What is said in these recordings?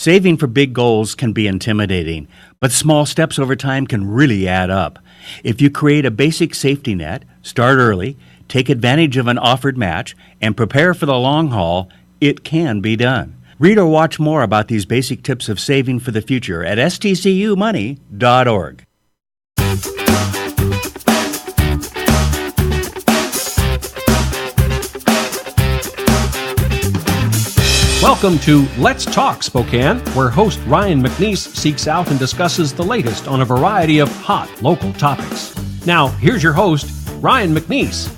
Saving for big goals can be intimidating, but small steps over time can really add up. If you create a basic safety net, start early, take advantage of an offered match, and prepare for the long haul, it can be done. Read or watch more about these basic tips of saving for the future at stcumoney.org. Welcome to Let's Talk Spokane, where host Ryan McNeese seeks out and discusses the latest on a variety of hot local topics. Now, here's your host, Ryan McNeese.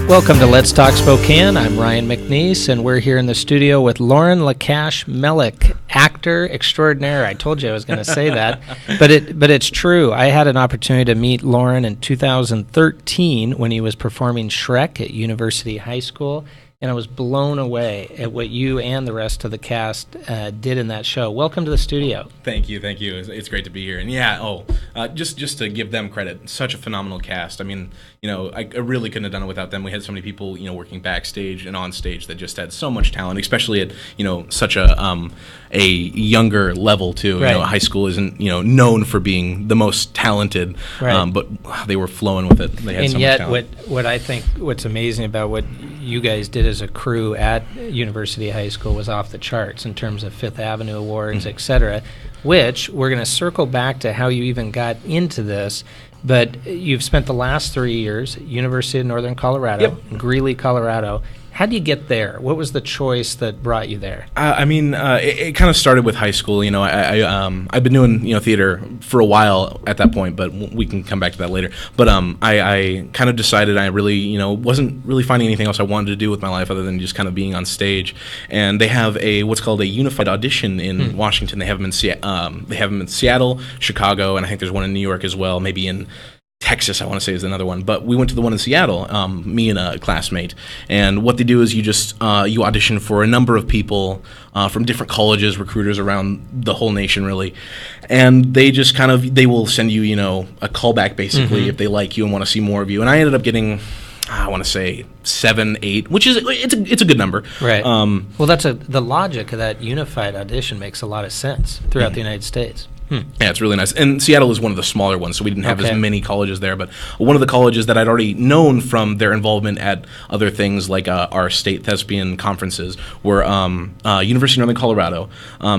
Welcome to Let's Talk Spokane. I'm Ryan McNeese, and we're here in the studio with Loren LaCash Mellick, actor extraordinaire. I told you I was going to say that, but it's true. I had an opportunity to meet Loren in 2013 when he was performing Shrek at University High School, and I was blown away at what you and the rest of the cast did in that show. Welcome to the studio. Thank you. It's great to be here. And just to give them credit, such a phenomenal cast. I mean, I really couldn't have done it without them. We had so many people, working backstage and on stage that just had so much talent, especially at, such a younger level too. Right. High school isn't, known for being the most talented, right. But they were flowing with it. They had so much talent. What I think what's amazing about what you guys did as a crew at University High School was off the charts in terms of Fifth Avenue Awards, et cetera, which we're going to circle back to how you even got into this. But you've spent the last 3 years at University of Northern Colorado, in Greeley, Colorado. How do you get there? What was the choice that brought you there? It kind of started with high school. I've been doing theater for a while at that point, but we can come back to that later. But I kind of decided I really wasn't really finding anything else I wanted to do with my life other than just kind of being on stage. And they have what's called a unified audition in Washington. They have them in Seattle, Chicago, and I think there's one in New York as well. Maybe in Texas, I want to say, is another one. But we went to the one in Seattle, me and a classmate. And what they do is you audition for a number of people from different colleges, recruiters around the whole nation, really. And they just they will send you, a callback, basically, if they like you and want to see more of you. And I ended up getting, I want to say 7, 8, which is it's a good number. Right. Well, the logic of that unified audition makes a lot of sense throughout the United States. Yeah, it's really nice. And Seattle is one of the smaller ones, so we didn't have as many colleges there. But one of the colleges that I'd already known from their involvement at other things like our state thespian conferences were University of Northern Colorado.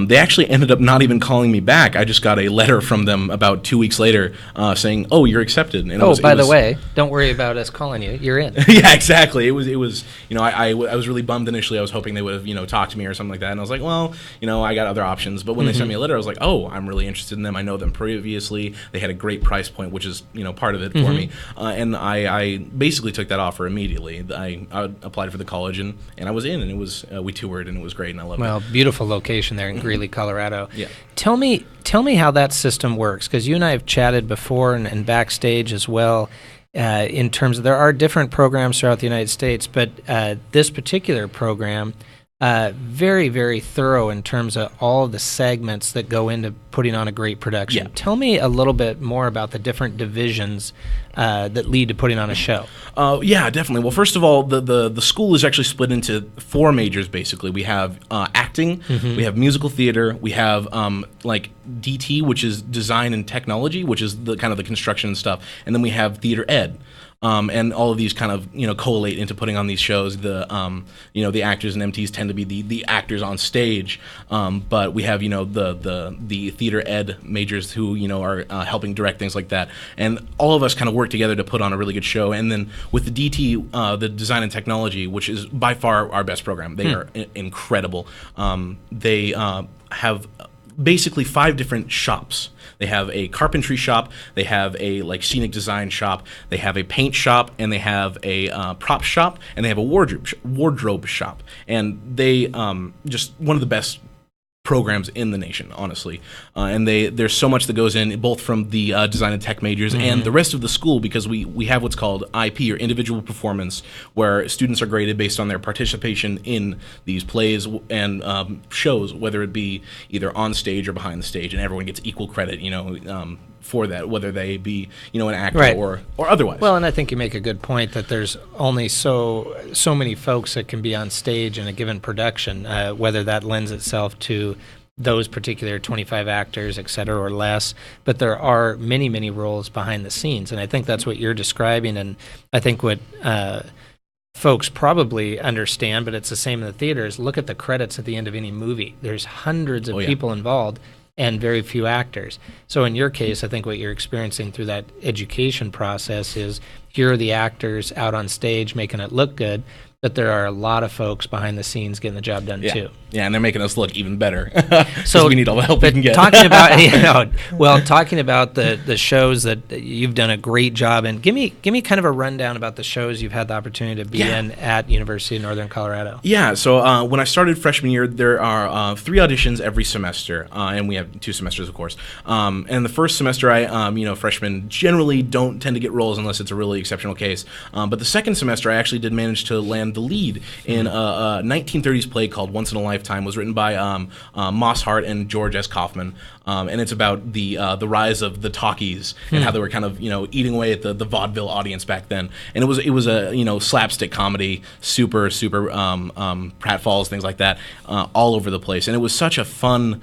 They actually ended up not even calling me back. I just got a letter from them about 2 weeks later saying, "Oh, you're accepted." And by the way, don't worry about us calling you. You're in. Yeah, exactly. It was. I was really bummed initially. I was hoping they would have talked to me or something like that. And I was like, well, I got other options. But when they sent me a letter, I was like, oh, I'm really interested in them. I know them previously. They had a great price point, which is part of it for me. And I basically took that offer immediately. I applied for the college and I was in, and it was we toured and it was great, and I loved it. Well, beautiful location there in Greeley, Colorado. Yeah. Tell me how that system works, because you and I have chatted before and backstage as well. In terms of, there are different programs throughout the United States, but this particular program, very, very thorough in terms of all of the segments that go into putting on a great production. Yeah. Tell me a little bit more about the different divisions that lead to putting on a show. Yeah, definitely. Well, first of all, the school is actually split into 4 majors, basically. We have acting, we have musical theater, we have DT, which is design and technology, which is the kind of the construction and stuff, and then we have theater ed. And all of these kind of collate into putting on these shows. The actors and MTs tend to be the actors on stage, but we have the theater ed majors who are helping direct things like that, and all of us kind of work together to put on a really good show. And then with the DT, the design and technology, which is by far our best program, they are incredible. They have basically 5 different shops. They have a carpentry shop, they have a scenic design shop, they have a paint shop, and they have a prop shop, and they have a wardrobe shop. And they just one of the best programs in the nation, honestly. And there's so much that goes in, both from the design and tech majors and the rest of the school, because we have what's called IP, or individual performance, where students are graded based on their participation in these plays and shows, whether it be either on stage or behind the stage, and everyone gets equal credit, for that, whether they be an actor Right. or otherwise. Well, and I think you make a good point that there's only so many folks that can be on stage in a given production, whether that lends itself to those particular 25 actors, et cetera, or less. But there are many, many roles behind the scenes, and I think that's what you're describing. And I think what folks probably understand, but it's the same in the theaters. Look at the credits at the end of any movie. There's hundreds of people involved and very few actors. So in your case, I think what you're experiencing through that education process is here are the actors out on stage making it look good, but there are a lot of folks behind the scenes getting the job done too. Yeah, and they're making us look even better. So we need all the help we can get. Talking about talking about the shows that you've done a great job in. Give me kind of a rundown about the shows you've had the opportunity to be in at University of Northern Colorado. Yeah, so when I started freshman year, there are 3 auditions every semester, and we have 2 semesters, of course. And the first semester, freshmen generally don't tend to get roles unless it's a really exceptional case. But the second semester, I actually did manage to land the lead in a 1930s play called Once in a Lifetime. Was written by Moss Hart and George S. Kaufman, and it's about the rise of the talkies and how they were kind of eating away at the vaudeville audience back then. And it was a slapstick comedy, super pratfalls, things like that, all over the place. And it was such a fun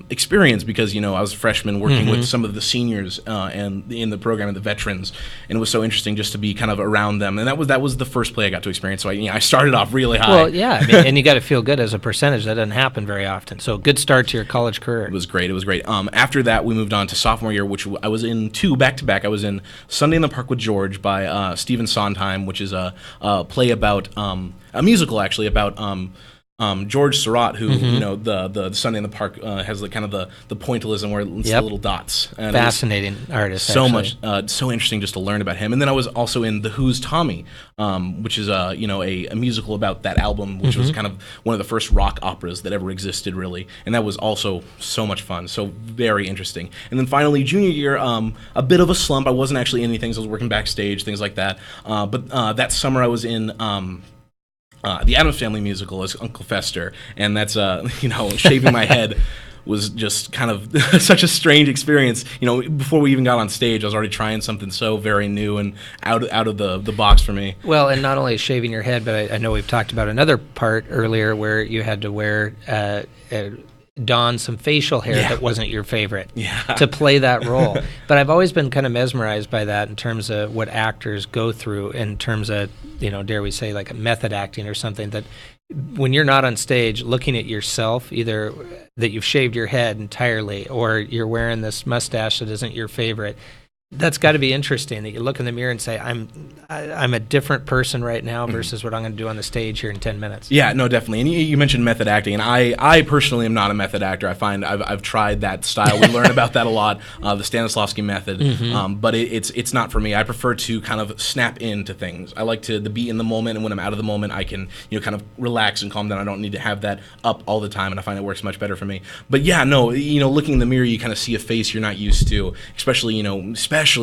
experience because I was a freshman working with some of the seniors and in the program and the veterans, and it was so interesting just to be kind of around them. And that was the first play I got to experience. So I started off really high. Well, yeah, I mean, and you got to feel good as a percentage. That doesn't happen very often. So good start to your college career. It was great. After that, we moved on to sophomore year, which I was in 2 back-to-back. I was in Sunday in the Park with George by Stephen Sondheim, which is a play about a musical actually about George Surratt, who the Sunday in the Park has kind of the pointillism where it's the little dots. And fascinating artist. So actually. much, so interesting just to learn about him. And then I was also in The Who's Tommy, which is a musical about that album, which was kind of one of the first rock operas that ever existed, really. And that was also so much fun, so very interesting. And then finally, junior year, a bit of a slump. I wasn't actually in anything. So I was working backstage, things like that. But that summer I was in the Addams Family musical as Uncle Fester, and that's shaving my head was just kind of such a strange experience. Before we even got on stage, I was already trying something so very new and out of the box for me. Well, and not only shaving your head, but I know we've talked about another part earlier where you had to wear don some facial hair that wasn't your favorite to play that role. But I've always been kind of mesmerized by that in terms of what actors go through in terms of, dare we say, like a method acting or something, that when you're not on stage looking at yourself, either that you've shaved your head entirely or you're wearing this mustache that isn't your favorite, that's got to be interesting that you look in the mirror and say, I'm a different person right now versus what I'm going to do on the stage here in 10 minutes. Yeah, no, definitely. And you mentioned method acting, and I personally am not a method actor. I find I've tried that style. We learn about that a lot, the Stanislavski method, but it's not for me. I prefer to kind of snap into things. I like to be in the moment, and when I'm out of the moment, I can kind of relax and calm down. I don't need to have that up all the time, and I find it works much better for me. But yeah, no, looking in the mirror, you kind of see a face you're not used to, especially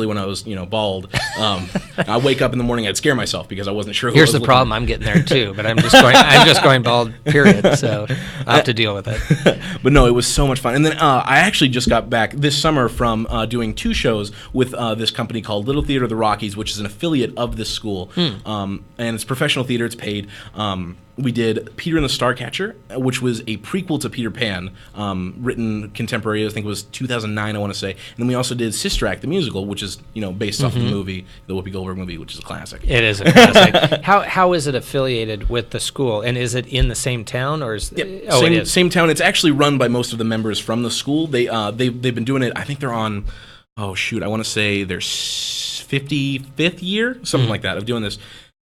when I was bald. I wake up in the morning, I'd scare myself because I wasn't sure who Here's I was the problem, I'm getting there too, but I'm just going bald, period, so I have to deal with it. But no, it was so much fun. And then I actually just got back this summer from doing 2 shows with this company called Little Theater of the Rockies, which is an affiliate of this school. And it's professional theater, it's paid. We did Peter and the Starcatcher, which was a prequel to Peter Pan, written contemporary. I think it was 2009, I want to say. And then we also did Sister Act, the musical, which is based off the movie, the Whoopi Goldberg movie, which is a classic. It is a classic. How is it affiliated with the school, and is it in the same town or is? Yep. It is. Same town. It's actually run by most of the members from the school. They've been doing it. I think they're on. I want to say their 55th year, something like that, of doing this.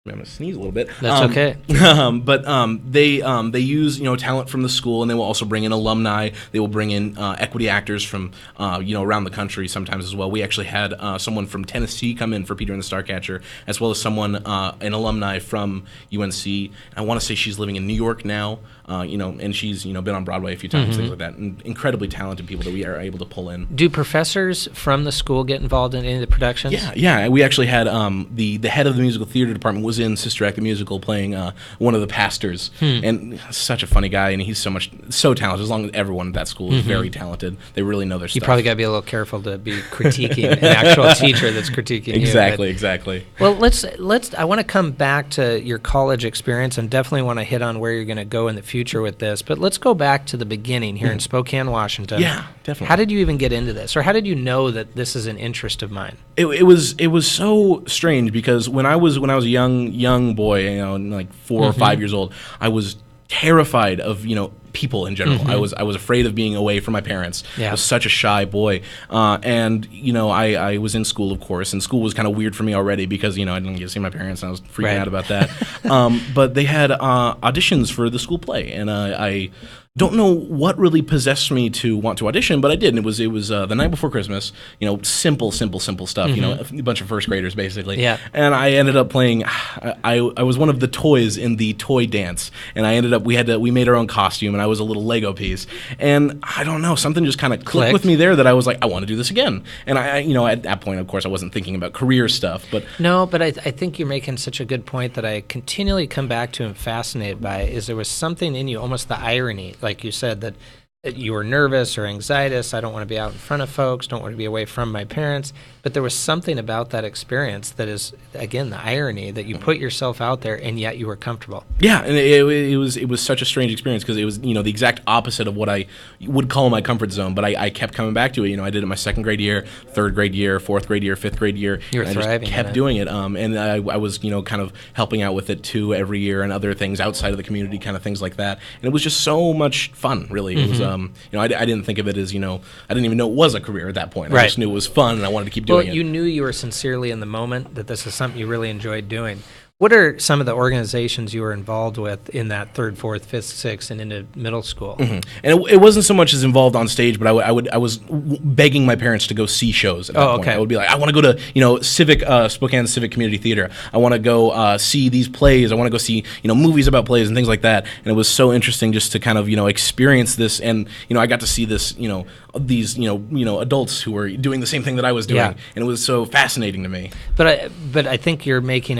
I'm going to sneeze a little bit. That's okay. But they use talent from the school, and they will also bring in alumni. They will bring in equity actors from around the country sometimes as well. We actually had someone from Tennessee come in for Peter and the Starcatcher, as well as someone an alumni from UNC. I want to say she's living in New York now. And she's been on Broadway a few times, things like that. And incredibly talented people that we are able to pull in. Do professors from the school get involved in any of the productions? Yeah. We actually had the head of the musical theater department was was in Sister Act the Musical playing one of the pastors, and such a funny guy, and he's so talented. As long as everyone at that school is very talented, they really know their stuff. You probably got to be a little careful to be critiquing an actual teacher that's critiquing exactly, you. Exactly. Well, let's. I want to come back to your college experience, and definitely want to hit on where you're going to go in the future with this. But let's go back to the beginning here in Spokane, Washington. Yeah, definitely. How did you even get into this, or how did you know that this is an interest of mine? It was so strange because when I was a young boy, like 4 or 5 years old, I was terrified of people in general. I was afraid of being away from my parents. I was such a shy boy, and I was in school, of course, and school was kind of weird for me already because I didn't get to see my parents, and I was freaking out about that. But they had auditions for the school play, and I don't know what really possessed me to want to audition, but I did. And it was the night before Christmas. Simple stuff. A bunch of first graders basically. Yeah. And I ended up playing. I was one of the toys in the toy dance, and I ended up we made our own costume, and I was a little Lego piece. And I don't know, something just kind of clicked with me there that I was like, I want to do this again. And I at that point, of course, I wasn't thinking about career stuff, but I think you're making such a good point that I continually come back to and fascinated by. Is there was something in you, almost the irony. Like you said, that you were nervous or anxietous. I don't want to be out in front of folks, don't want to be away from my parents. But there was something about that experience that is, again, the irony that you put yourself out there and yet you were comfortable. Yeah, and it was such a strange experience because it was the exact opposite of what I would call my comfort zone. But I kept coming back to it. I did it my second grade year, third grade year, fourth grade year, fifth grade year. You were thriving. I just kept doing it. And I was kind of helping out with it too every year and other things outside of the community, kind of things like that. And it was just so much fun. Really, it was. I didn't think of it as I didn't even know it was a career at that point. I just knew it was fun and I wanted to keep doing it. Well, you knew you were sincerely in the moment that this is something you really enjoyed doing. What are some of the organizations you were involved with in that third, fourth, fifth, sixth, and into middle school? And it wasn't so much as involved on stage, but I was begging my parents to go see shows at that point. I would be like, I want to go to Spokane Civic Community Theater. I want to go see these plays. I want to go see movies about plays and things like that. And it was so interesting just to kind of experience this. And I got to see this these adults who were doing the same thing that I was doing, and it was so fascinating to me. But I think you're making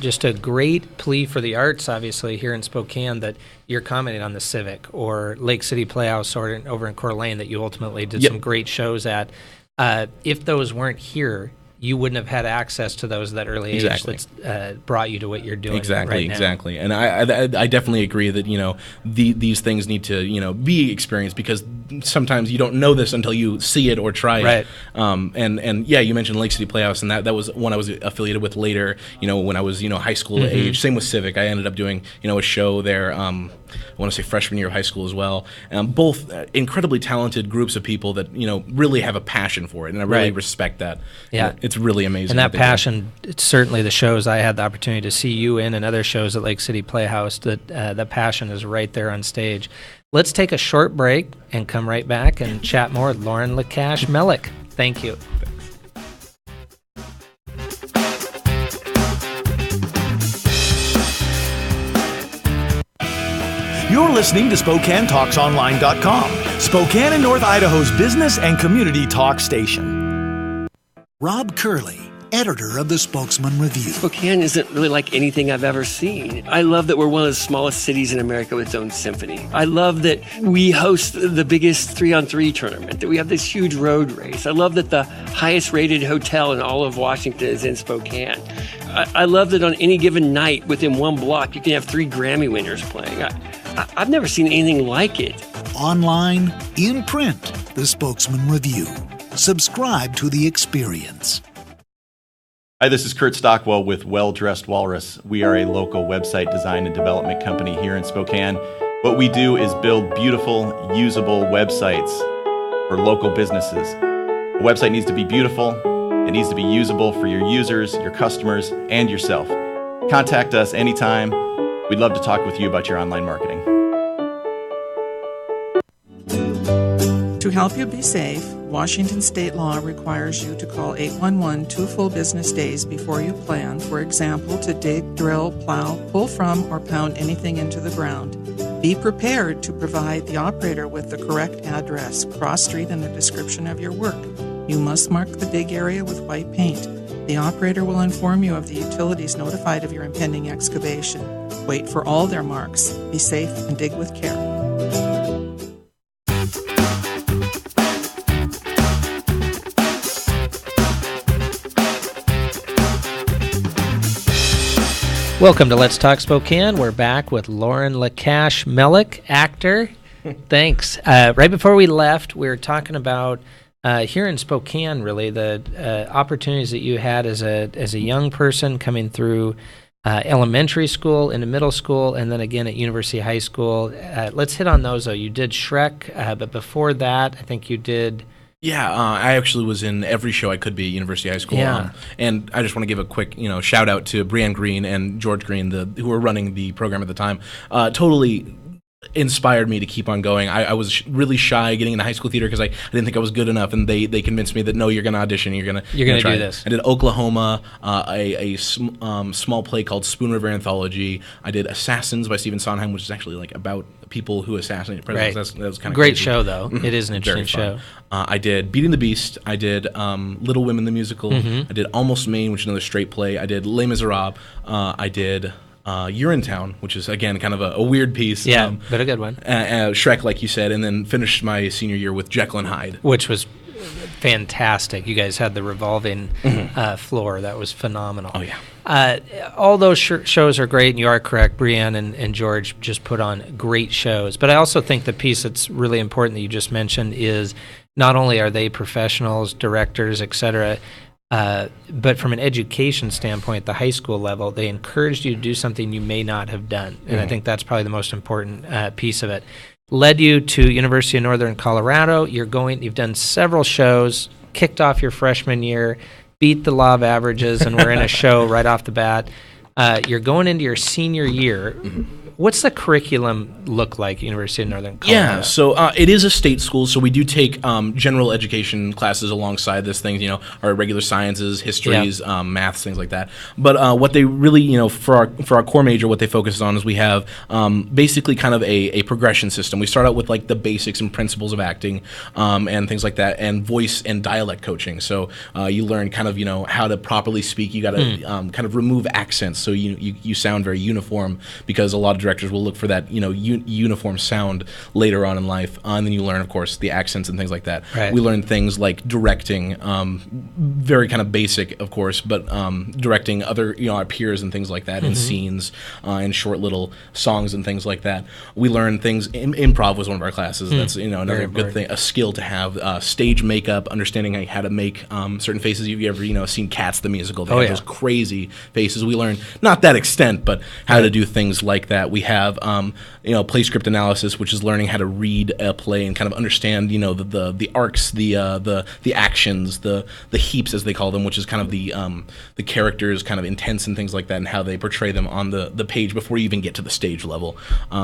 just a great plea for the arts, obviously, here in Spokane, that you're commenting on the Civic or Lake City Playhouse over in Coeur d'Alene that you ultimately did some great shows at. If those weren't here, you wouldn't have had access to those at that early age that's brought you to what you're doing right now. Exactly. And I definitely agree that, these things need to, be experienced because sometimes you don't know this until you see it or try it. And you mentioned Lake City Playhouse, and that was one I was affiliated with later, when I was, high school age. Same with Civic. I ended up doing, a show there, I want to say freshman year of high school as well. Both incredibly talented groups of people that, really have a passion for it, and I really respect that. Yeah. It's really amazing. And that passion, it's certainly the shows I had the opportunity to see you in and other shows at Lake City Playhouse, that passion is right there on stage. Let's take a short break and come right back and chat more with Loren LaCash Mellick. Thank you. You're listening to SpokaneTalksOnline.com, Spokane and North Idaho's business and community talk station. Rob Curley, editor of the Spokesman Review. Spokane isn't really like anything I've ever seen. I love that we're one of the smallest cities in America with its own symphony. I love that we host the biggest 3-on-3 tournament, that we have this huge road race. I love that the highest rated hotel in all of Washington is in Spokane. I love that on any given night within one block, you can have 3 Grammy winners playing. I've never seen anything like it. Online, in print, the Spokesman Review. Subscribe to the experience. Hi, this is Kurt Stockwell with Well Dressed Walrus. We are a local website design and development company here in Spokane. What we do is build beautiful, usable websites for local businesses. A website needs to be beautiful, it needs to be usable for your users, your customers, and yourself. Contact us anytime. We'd love to talk with you about your online marketing. To help you be safe, Washington state law requires you to call 811 2 full business days before you plan, for example, to dig, drill, plow, pull from, or pound anything into the ground. Be prepared to provide the operator with the correct address, cross street, and a description of your work. You must mark the dig area with white paint. The operator will inform you of the utilities notified of your impending excavation. Wait for all their marks. Be safe and dig with care. Welcome to Let's Talk Spokane. We're back with Loren LaCash, Mellick, actor. Thanks. Right before we left, we were talking about here in Spokane, really, the opportunities that you had as a young person coming through elementary school, into middle school, and then again at University High School. Let's hit on those, though. You did Shrek, but before that, I think you did... Yeah, I actually was in every show I could be at University High School. Yeah. And I just want to give a quick, shout out to Brianne Green and George Green, who were running the program at the time. Totally inspired me to keep on going. I was really shy getting into high school theater because I didn't think I was good enough, and they convinced me that no, you're going to audition, you're going to do this. I did Oklahoma, a small play called Spoon River Anthology. I did Assassins by Stephen Sondheim, which is actually like about people who assassinate presidents. Right. That was kind of great crazy. show, though. It is an interesting show. I did Beating the Beast. I did Little Women the musical. I did Almost Maine, which is another straight play. I did Les Miserables. I did Urinetown, which is, again, kind of a weird piece. Yeah, but a good one. Shrek, like you said, and then finished my senior year with Jekyll and Hyde. Which was fantastic. You guys had the revolving floor. That was phenomenal. Oh, yeah. All those shows are great, and you are correct. Brianne and George just put on great shows. But I also think the piece that's really important that you just mentioned is not only are they professionals, directors, et cetera, but from an education standpoint, the high school level, they encouraged you to do something you may not have done. And I think that's probably the most important piece of it. Led you to University of Northern Colorado. You've done several shows, kicked off your freshman year, beat the law of averages, and we're in a show right off the bat. You're going into your senior year. What's the curriculum look like at University of Northern Colorado? Yeah, so it is a state school, so we do take general education classes alongside this thing, our regular sciences, histories, maths, things like that. But what they really, for our core major, what they focus on is we have basically kind of a progression system. We start out with like the basics and principles of acting and things like that, and voice and dialect coaching. So you learn kind of, how to properly speak. You got to kind of remove accents so you sound very uniform, because a lot of directors will look for that, uniform sound later on in life. And then you learn, of course, the accents and things like that. Right. We learn things like directing, very kind of basic, of course, but directing other, our peers and things like that in scenes and short little songs and things like that. We learn things, improv was one of our classes. That's, another good thing, a skill to have. Stage makeup, understanding how to make certain faces. Have you ever, seen Cats the musical? They have those crazy faces. We learn, not that extent, but how to do things like that. We have, play script analysis, which is learning how to read a play and kind of understand, the arcs, the actions, the heaps, as they call them, which is kind of the characters' kind of intents and things like that, and how they portray them on the page before you even get to the stage level.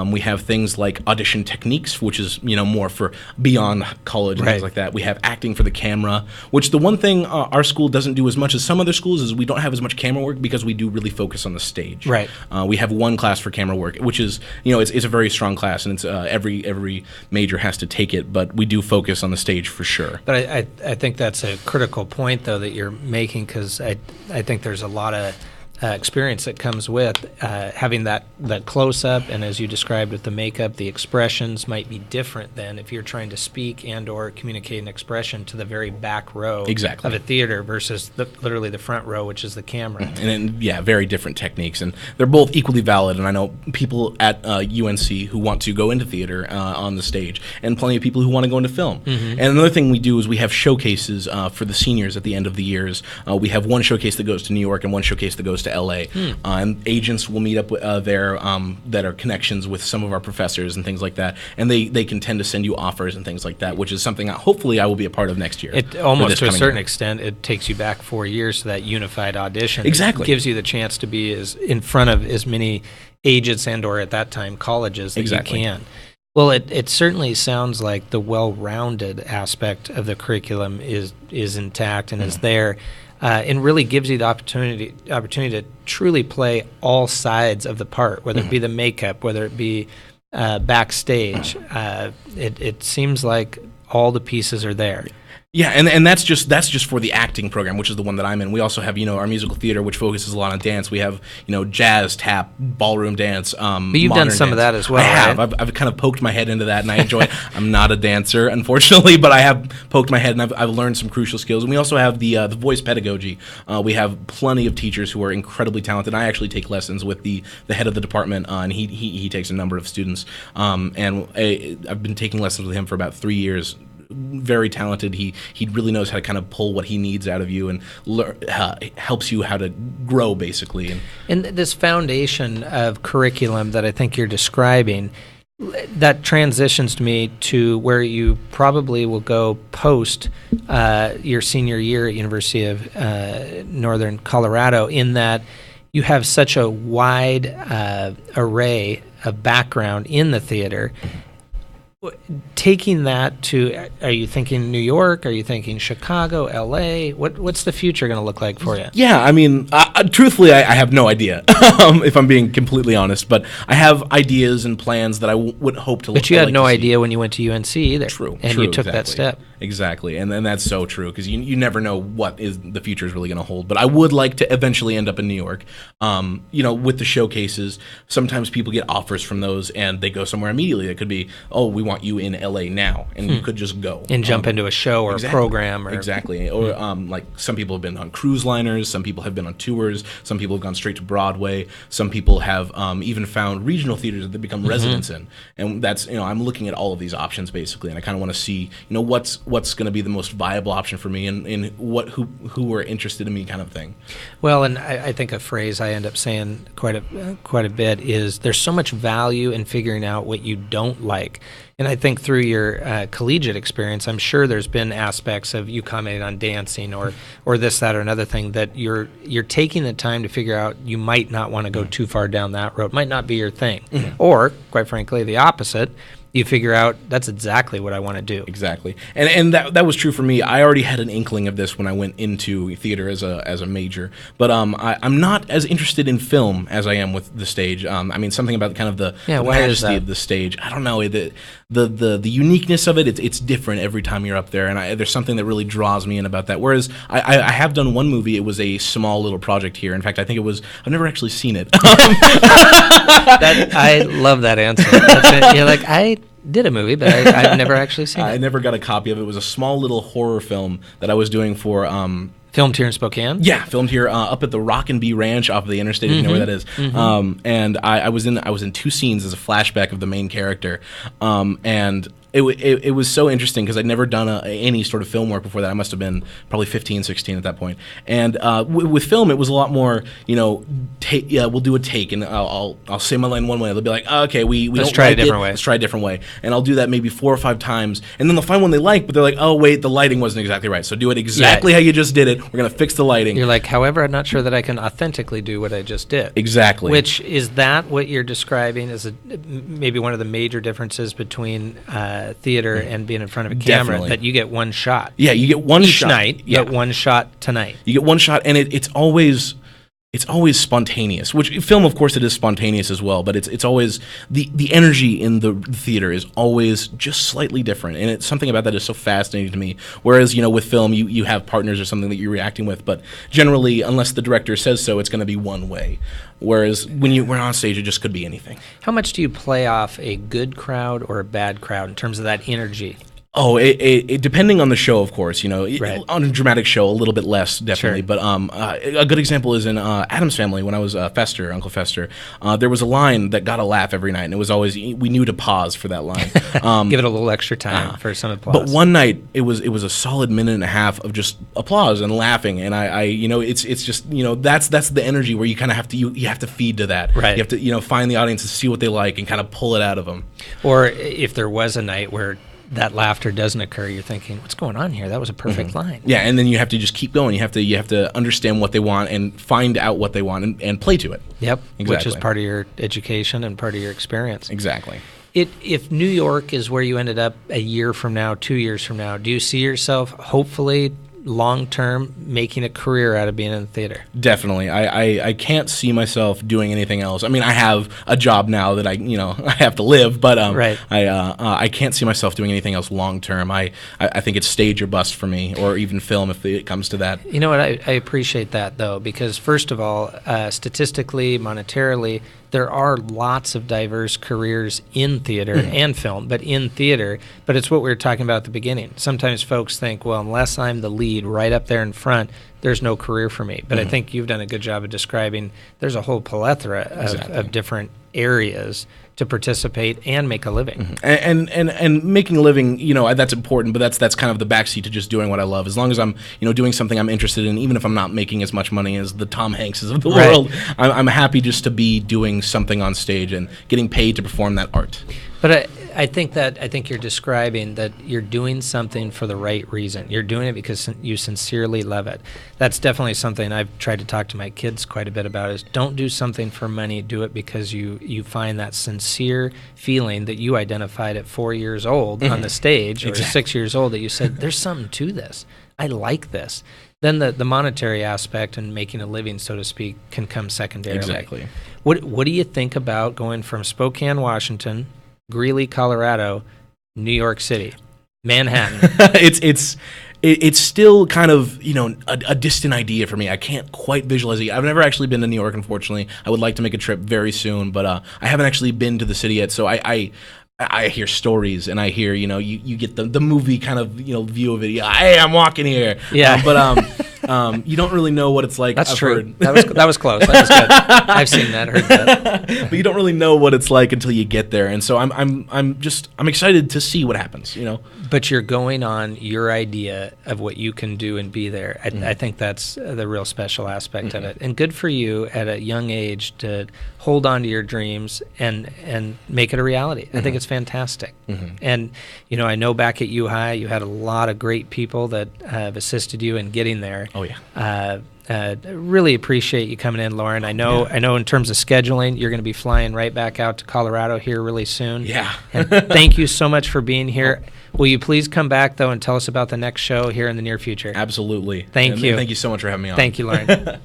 We have things like audition techniques, which is, more for beyond college and things like that. We have acting for the camera, which the one thing our school doesn't do as much as some other schools is we don't have as much camera work, because we do really focus on the stage. Right. We have one class for camera work, which is, it's a very strong class, and it's every major has to take it, but we do focus on the stage for sure. But I think that's a critical point, though, that you're making, because I think there's a lot of experience that comes with having that close-up, and as you described with the makeup, the expressions might be different than if you're trying to speak and or communicate an expression to the very back row of a theater versus literally the front row, which is the camera. And then, very different techniques, and they're both equally valid, and I know people at UNC who want to go into theater on the stage, and plenty of people who want to go into film. And another thing we do is we have showcases for the seniors at the end of the years. We have one showcase that goes to New York and one showcase that goes to LA. And agents will meet up there that are connections with some of our professors and things like that, and they can tend to send you offers and things like that, which is something hopefully I will be a part of next year. It almost to a certain extent, it takes you back 4 years to that unified audition. Exactly. It gives you the chance to be in front of as many agents and or at that time colleges that you can. Well, it certainly sounds like the well-rounded aspect of the curriculum is intact and is there. And really gives you the opportunity to truly play all sides of the part, whether it be the makeup, whether it be backstage. It seems like all the pieces are there. Yeah, and that's just for the acting program, which is the one that I'm in. We also have our musical theater, which focuses a lot on dance. We have jazz, tap, ballroom dance. But you've done some of that as well. I have. Right? I've kind of poked my head into that, and I enjoy it. I'm not a dancer, unfortunately, but I have poked my head, and I've learned some crucial skills. And we also have the voice pedagogy. We have plenty of teachers who are incredibly talented. I actually take lessons with the head of the department, and he takes a number of students. And I've been taking lessons with him for about 3 years. Very talented. He really knows how to kind of pull what he needs out of you and helps you how to grow, basically. And this foundation of curriculum that I think you're describing, that transitions to me to where you probably will go post your senior year at University of Northern Colorado, in that you have such a wide array of background in the theater. Taking that to, are you thinking New York? Are you thinking Chicago, L.A.? What's the future going to look like for you? Yeah, I mean, truthfully, I have no idea, if I'm being completely honest. But I have ideas and plans that I would hope to. But you had no idea when you went to UNC either. True. And true, you took exactly. that step. Exactly, and that's so true, because you never know what is the future is really going to hold. But I would like to eventually end up in New York. With the showcases, sometimes people get offers from those, and they go somewhere immediately. It could be, oh, we want you in LA now, and you could just go and jump into a show or exactly, a program, or exactly. Or like some people have been on cruise liners, some people have been on tours, some people have gone straight to Broadway, some people have even found regional theaters that they become residents in, and that's I'm looking at all of these options basically, and I kind of want to see what's going to be the most viable option for me, and who are interested in me, kind of thing. Well, and I think a phrase I end up saying quite a bit is, there's so much value in figuring out what you don't like. And I think through your collegiate experience, I'm sure there's been aspects of you commenting on dancing or this, that, or another thing that you're taking the time to figure out you might not want to go too far down that road. Might not be your thing. Or, quite frankly, the opposite. You figure out that's exactly what I want to do. Exactly, and that was true for me. I already had an inkling of this when I went into theater as a major, but I'm not as interested in film as I am with the stage. I mean, something about kind of the majesty of the stage. I don't know, the uniqueness of it. It's different every time you're up there, and there's something that really draws me in about that. Whereas I have done one movie. It was a small little project here. In fact, I think it was. I've never actually seen it. I love that answer. That's it. You're like, I did a movie, but I've never actually seen it. I never got a copy of it. It was a small little horror film that I was doing for... filmed here in Spokane? Yeah, filmed here up at the Rock and Bee Ranch off of the interstate, if you know where that is. And I was in two scenes as a flashback of the main character. And it was so interesting because I'd never done any sort of film work before that. I must have been probably 15, 16 at that point. And with film, it was a lot more, we'll do a take, and I'll say my line one way. They'll be like, oh, okay, we Let's don't try like a different way. Let's try a different way. And I'll do that maybe 4 or 5 times, and then they'll find one they like, but they're like, oh, wait, the lighting wasn't exactly right. So do it exactly how you just did it. We're going to fix the lighting. You're like, however, I'm not sure that I can authentically do what I just did. Exactly. Which, is that what you're describing as maybe one of the major differences between theater and being in front of a camera? Definitely. That you get one shot. Yeah, you get one Each shot. night, you get one shot tonight. You get one shot, and it's always spontaneous. Which film, of course, it is spontaneous as well. But it's always the energy in the theater is always just slightly different, and it's something about that is so fascinating to me. Whereas with film, you have partners or something that you're reacting with, but generally, unless the director says so, it's going to be one way. Whereas when we're on stage, it just could be anything. How much do you play off a good crowd or a bad crowd in terms of that energy? Oh, it depending on the show, of course. Right. On a dramatic show, a little bit less, definitely. Sure. But a good example is in Addams Family, when I was Fester, Uncle Fester. There was a line that got a laugh every night, and it was always, we knew to pause for that line. Give it a little extra time for some applause. But one night, it was a solid minute and a half of just applause and laughing, and I it's just that's the energy where you kind of have to you have to feed to that. Right. You have to find the audience and see what they like and kind of pull it out of them. Or if there was a night where that laughter doesn't occur, you're thinking, what's going on here? That was a perfect line. Yeah, and then you have to just keep going. You have to understand what they want and find out what they want and play to it. Yep, exactly. Which is part of your education and part of your experience. Exactly. If New York is where you ended up a year from now, 2 years from now, do you see yourself hopefully long-term making a career out of being in the theater? Definitely. I can't see myself doing anything else. I mean, I have a job now that I have to live, but Right. I can't see myself doing anything else long term. I think it's stage or bust for me, or even film if it comes to that. You know what? I appreciate that, though, because first of all, statistically, monetarily, there are lots of diverse careers in theater and film, but in theater. But it's what we were talking about at the beginning. Sometimes folks think, well, unless I'm the lead right up there in front, there's no career for me. But I think you've done a good job of describing there's a whole plethora of different areas to participate and make a living. And making a living, that's important, but that's kind of the backseat to just doing what I love. As long as I'm, doing something I'm interested in, even if I'm not making as much money as the Tom Hankses of the world, I'm happy just to be doing something on stage and getting paid to perform that art. But I think you're describing that you're doing something for the right reason. You're doing it because you sincerely love it. That's definitely something I've tried to talk to my kids quite a bit about, is don't do something for money. Do it because you find that sincere feeling that you identified at 4 years old on the stage, or 6 years old, that you said, there's something to this. I like this. Then the monetary aspect and making a living, so to speak, can come secondarily. Exactly. What do you think about going from Spokane, Washington, Greeley, Colorado, New York City, Manhattan? It's still kind of a distant idea for me. I can't quite visualize it. I've never actually been to New York, unfortunately. I would like to make a trip very soon, but I haven't actually been to the city yet. So I hear stories, and I hear you get the movie kind of view of it. Yeah, hey, I'm walking here. Yeah, but you don't really know what it's like. That's I've true. heard. That was close. That was good. I've seen that, heard that. But you don't really know what it's like until you get there, and so I'm excited to see what happens. But you're going on your idea of what you can do and be there. I think that's the real special aspect of it. And good for you at a young age to hold on to your dreams and make it a reality. I think it's fantastic. And, I know back at U-High, you had a lot of great people that have assisted you in getting there. Oh, yeah. Really appreciate you coming in, Loren. I know in terms of scheduling, you're going to be flying right back out to Colorado here really soon. Yeah. And thank you so much for being here. Will you please come back, though, and tell us about the next show here in the near future? Absolutely. Thank you. Thank you so much for having me on. Thank you, Loren.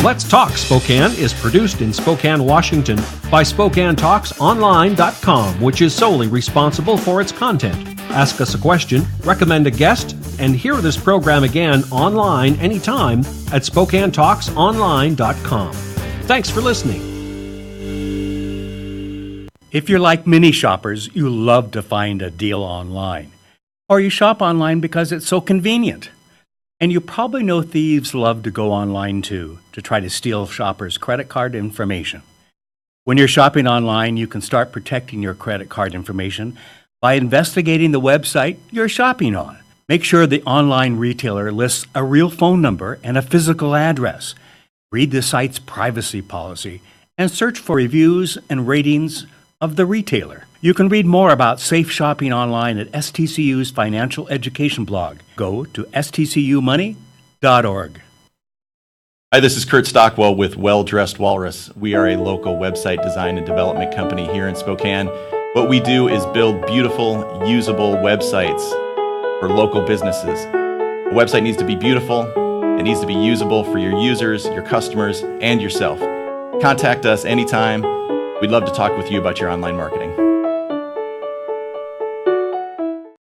Let's Talk Spokane is produced in Spokane, Washington by SpokaneTalksOnline.com, which is solely responsible for its content. Ask us a question, recommend a guest, and hear this program again online anytime at SpokaneTalksOnline.com. Thanks for listening. If you're like many shoppers, you love to find a deal online. Or you shop online because it's so convenient. And you probably know thieves love to go online too, to try to steal shoppers' credit card information. When you're shopping online, you can start protecting your credit card information by investigating the website you're shopping on. Make sure the online retailer lists a real phone number and a physical address. Read the site's privacy policy and search for reviews and ratings of the retailer. You can read more about safe shopping online at STCU's financial education blog. Go to stcumoney.org. Hi, this is Kurt Stockwell with Well Dressed Walrus. We are a local website design and development company here in Spokane. What we do is build beautiful, usable websites for local businesses. A website needs to be beautiful, it needs to be usable for your users, your customers, and yourself. Contact us anytime. We'd love to talk with you about your online marketing.